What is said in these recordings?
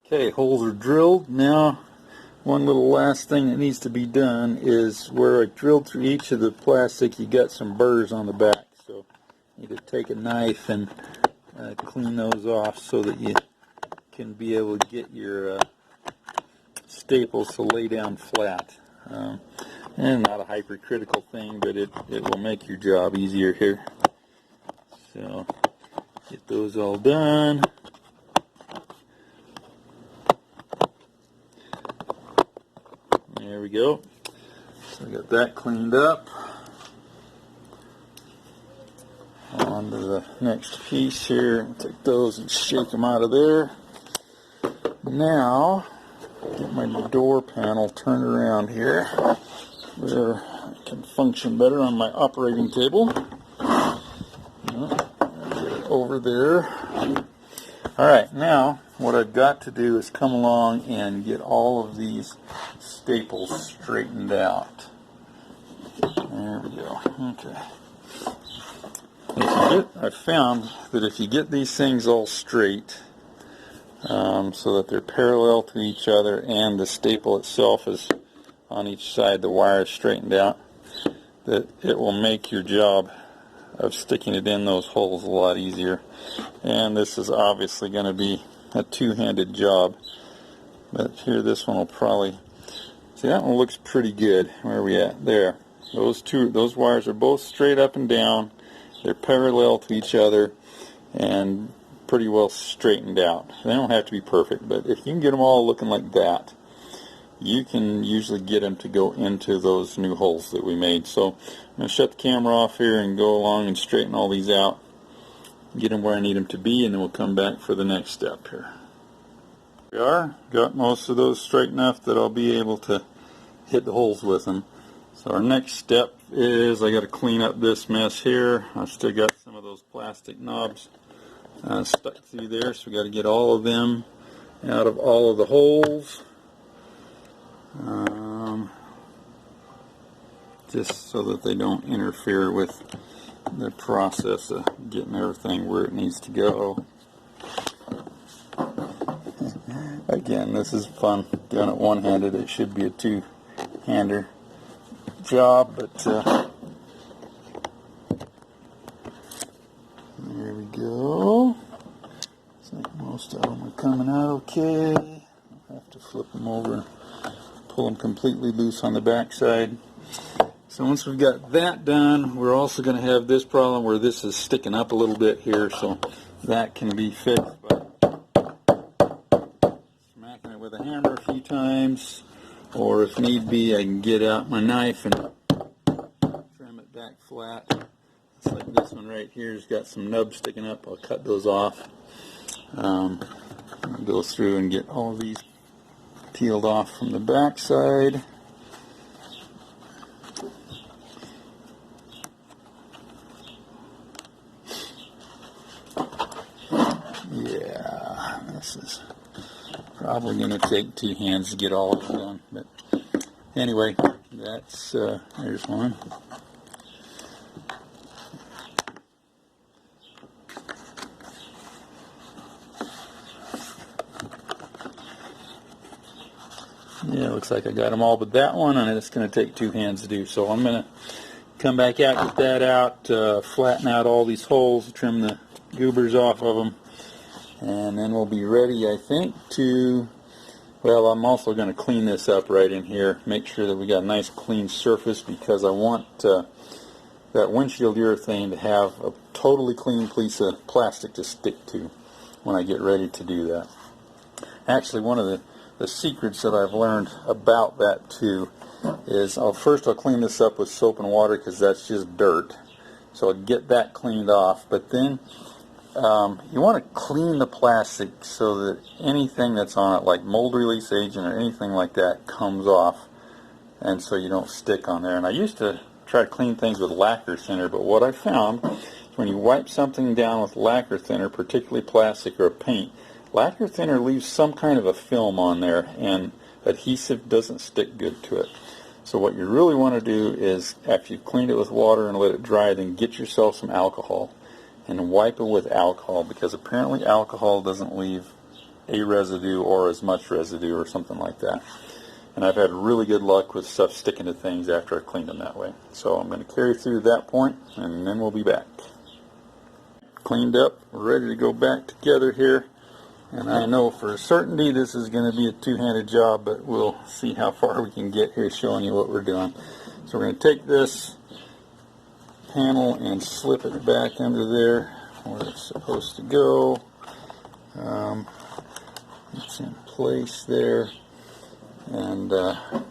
Okay, holes are drilled. Now, one little last thing that needs to be done is where I drilled through each of the plastic, you got some burrs on the back. So you need to take a knife and clean those off so that you can be able to get your staples to lay down flat. And not a hypercritical thing, but it will make your job easier here. So get those all done. There we go. So I got that cleaned up. On to the next piece here. Take those and shake them out of there. Now, get my door panel turned around here where I can function better on my operating table. Get it over there. Alright, now what I've got to do is come along and get all of these staples straightened out. There we go. Okay. I found that if you get these things all straight, so that they're parallel to each other and the staple itself is on each side, the wire is straightened out, that it will make your job of sticking it in those holes a lot easier. And this is obviously going to be a two-handed job, but here this one will probably, see, that one looks pretty good. Where are we at? There. Those wires are both straight up and down. They're parallel to each other and pretty well straightened out. They don't have to be perfect, but if you can get them all looking like that, you can usually get them to go into those new holes that we made. So I'm going to shut the camera off here and go along and straighten all these out, get them where I need them to be, and then we'll come back for the next step here. Here we are. Got most of those straight enough that I'll be able to hit the holes with them. So our next step is I got to clean up this mess here. I've still got some of those plastic knobs stuck through there, so we got to get all of them out of all of the holes, just so that they don't interfere with the process of getting everything where it needs to go. Again, this is fun doing it one-handed. It should be a two-hander job, but there we go. Looks like most of them are coming out okay. I'll have to flip them over and pull them completely loose on the back side. So once we've got that done, we're also going to have this problem where this is sticking up a little bit here, so that can be fixed by smacking it with a hammer a few times, or if need be, I can get out my knife and trim it back flat. It's like this one right here has got some nubs sticking up. I'll cut those off. I'll go through and get all of these peeled off from the back side. Yeah, this is probably going to take two hands to get all of it done. But anyway, that's there's one. Yeah, looks like I got them all but that one, and it's going to take two hands to do. So I'm going to come back out, get that out, flatten out all these holes, trim the goobers off of them, and then we'll be ready, I think, to, well, I'm also going to clean this up right in here, make sure that we got a nice clean surface, because I want that windshield urethane to have a totally clean piece of plastic to stick to when I get ready to do that. Actually, one of the secrets that I've learned about that too is I'll clean this up with soap and water, because that's just dirt. So I'll get that cleaned off, but then you want to clean the plastic so that anything that's on it, like mold release agent or anything like that, comes off, and so you don't stick on there. And I used to try to clean things with lacquer thinner, but what I found is when you wipe something down with lacquer thinner, particularly plastic or paint, lacquer thinner leaves some kind of a film on there, and adhesive doesn't stick good to it. So what you really want to do is, after you've cleaned it with water and let it dry, then get yourself some alcohol and wipe it with alcohol, because apparently alcohol doesn't leave a residue or as much residue or something like that. And I've had really good luck with stuff sticking to things after I've cleaned them that way. So I'm going to carry through that point, and then we'll be back. Cleaned up, we're ready to go back together here. And I know for a certainty this is going to be a two-handed job, but we'll see how far we can get here showing you what we're doing. So we're going to take this panel and slip it back under there where it's supposed to go. It's in place there. And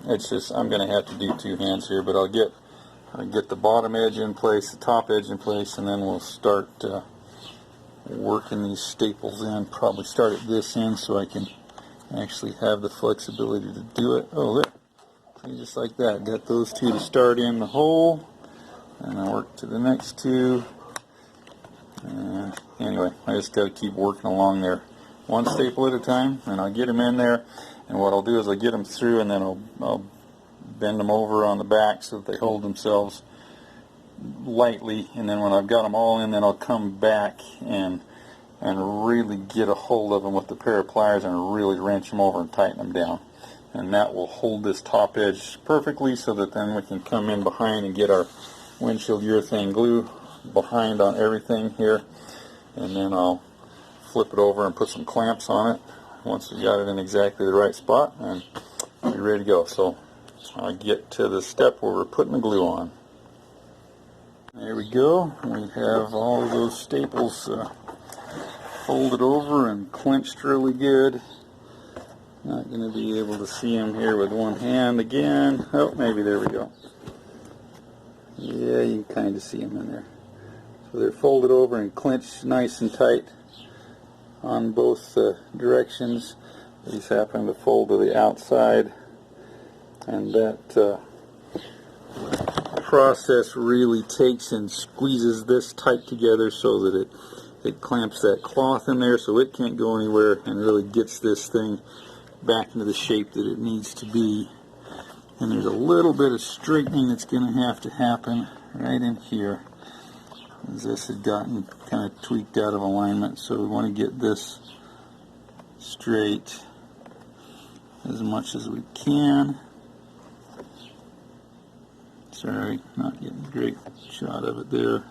it's just, I'm going to have to do two hands here, but I'll get the bottom edge in place, the top edge in place, and then we'll start working these staples in. Probably start at this end so I can actually have the flexibility to do it. Oh, look, see, just like that. Got those two to start in the hole, and I work to the next two. Anyway, I just got to keep working along there, one staple at a time, and I'll get them in there. And what I'll do is I'll get them through, and then I'll bend them over on the back so that they hold themselves lightly, and then when I've got them all in, then I'll come back and really get a hold of them with a pair of pliers and really wrench them over and tighten them down. And that will hold this top edge perfectly so that then we can come in behind and get our windshield urethane glue behind on everything here. And then I'll flip it over and put some clamps on it once we got it in exactly the right spot, and be ready to go. So I'll get to the step where we're putting the glue on. There we go. We have all of those staples folded over and clenched really good. Not going to be able to see them here with one hand again. Oh, maybe there we go. Yeah, you can kind of see them in there. So they're folded over and clenched nice and tight on both directions. These happen to fold to the outside, and that process really takes and squeezes this tight together so that it clamps that cloth in there so it can't go anywhere, and really gets this thing back into the shape that it needs to be. And there's a little bit of straightening that's going to have to happen right in here, as this had gotten kind of tweaked out of alignment. So we want to get this straight as much as we can. Sorry, not getting a great shot of it there.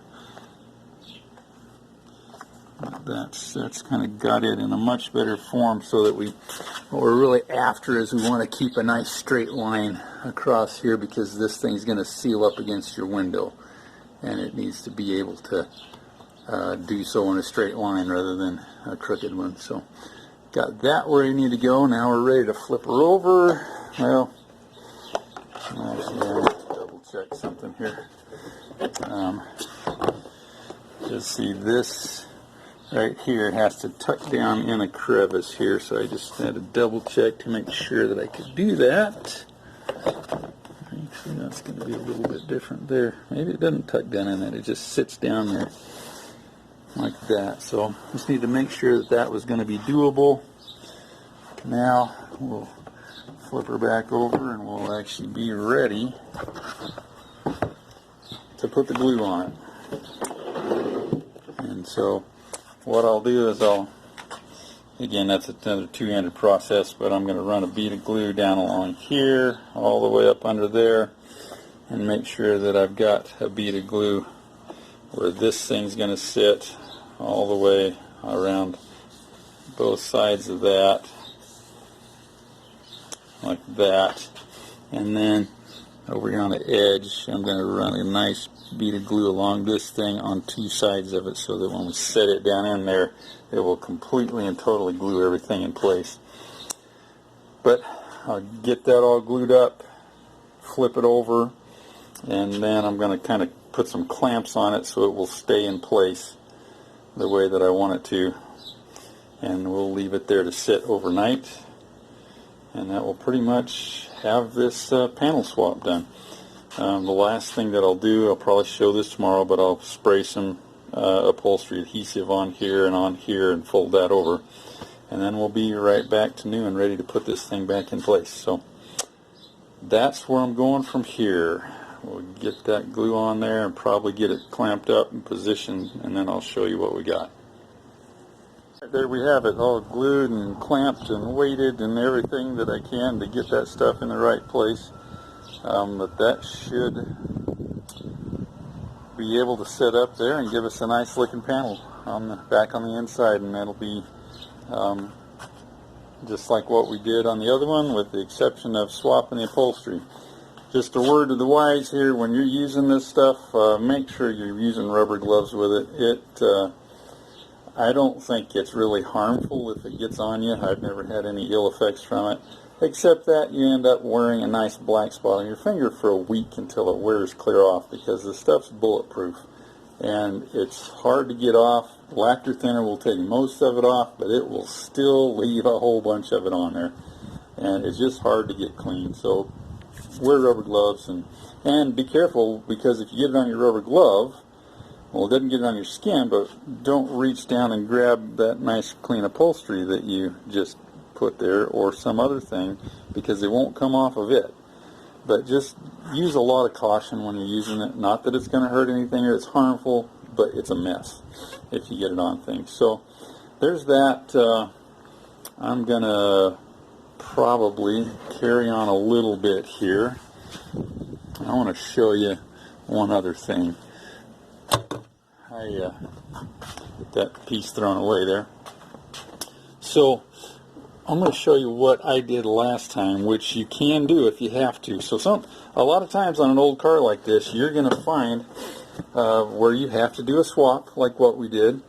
But that's kind of got it in a much better form, so that what we're really after is we want to keep a nice straight line across here, because this thing's going to seal up against your window, and it needs to be able to do so in a straight line rather than a crooked one. So got that where you need to go. Now we're ready to flip her over. Well, actually, I have to double check something here. Just see, this right here has to tuck down in a crevice here, so I just had to double check to make sure that I could do that. Actually, that's going to be a little bit different there. Maybe it doesn't tuck down in that, it just sits down there like that. So just need to make sure that that was going to be doable. Now we'll flip her back over, and we'll actually be ready to put the glue on it. And so what I'll do is again, that's another two-handed process, but I'm going to run a bead of glue down along here, all the way up under there, and make sure that I've got a bead of glue where this thing's going to sit all the way around both sides of that, like that. And then over here on the edge, I'm going to run a nice bead of glue along this thing on two sides of it, so that when we set it down in there, it will completely and totally glue everything in place. But I'll get that all glued up, flip it over, and then I'm going to kind of put some clamps on it so it will stay in place the way that I want it to. And we'll leave it there to sit overnight, and that will pretty much have this panel swap done. The last thing that I'll do, I'll probably show this tomorrow, but I'll spray some upholstery adhesive on here and fold that over, and then we'll be right back to new and ready to put this thing back in place. So that's where I'm going from here. We'll get that glue on there and probably get it clamped up and positioned, and then I'll show you what we got. There we have it, all glued and clamped and weighted and everything that I can to get that stuff in the right place. But that should be able to sit up there and give us a nice looking panel on the back on the inside, and that'll be just like what we did on the other one, with the exception of swapping the upholstery. Just a word to the wise here: when you're using this stuff, make sure you're using rubber gloves with it. I don't think it's really harmful if it gets on you. I've never had any ill effects from it, except that you end up wearing a nice black spot on your finger for a week until it wears clear off, because the stuff's bulletproof and it's hard to get off. Lacquer thinner will take most of it off, but it will still leave a whole bunch of it on there, and it's just hard to get clean. So wear rubber gloves, and be careful, because if you get it on your rubber glove, well, it doesn't get it on your skin, but don't reach down and grab that nice clean upholstery that you just put there, or some other thing, because it won't come off of it. But just use a lot of caution when you're using it. Not that it's going to hurt anything or it's harmful, but it's a mess if you get it on things. So there's that. I'm going to probably carry on a little bit here. I want to show you one other thing. I get that piece thrown away there. So I'm going to show you what I did last time, which you can do if you have to. So a lot of times on an old car like this, you're going to find where you have to do a swap, like what we did.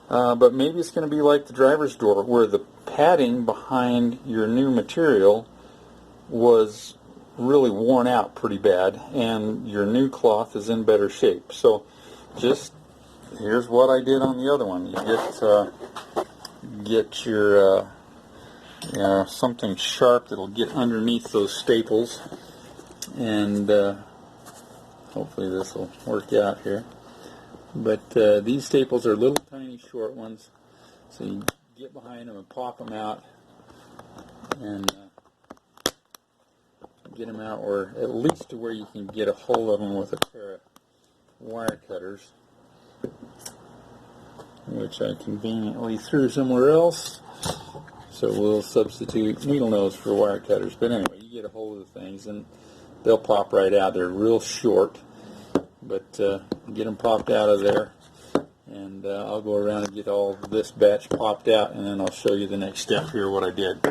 But maybe it's going to be like the driver's door, where the padding behind your new material was really worn out pretty bad, and your new cloth is in better shape. So just here's what I did on the other one. You get your something sharp that'll get underneath those staples, and hopefully this will work out here. But these staples are little tiny short ones, so you get behind them and pop them out, and get them out, or at least to where you can get a hold of them with a pair of wire cutters, which I conveniently threw somewhere else. So we'll substitute needle nose for wire cutters. But anyway, you get a hold of the things and they'll pop right out. They're real short, but get them popped out of there. And I'll go around and get all this batch popped out, and then I'll show you the next step here, what I did.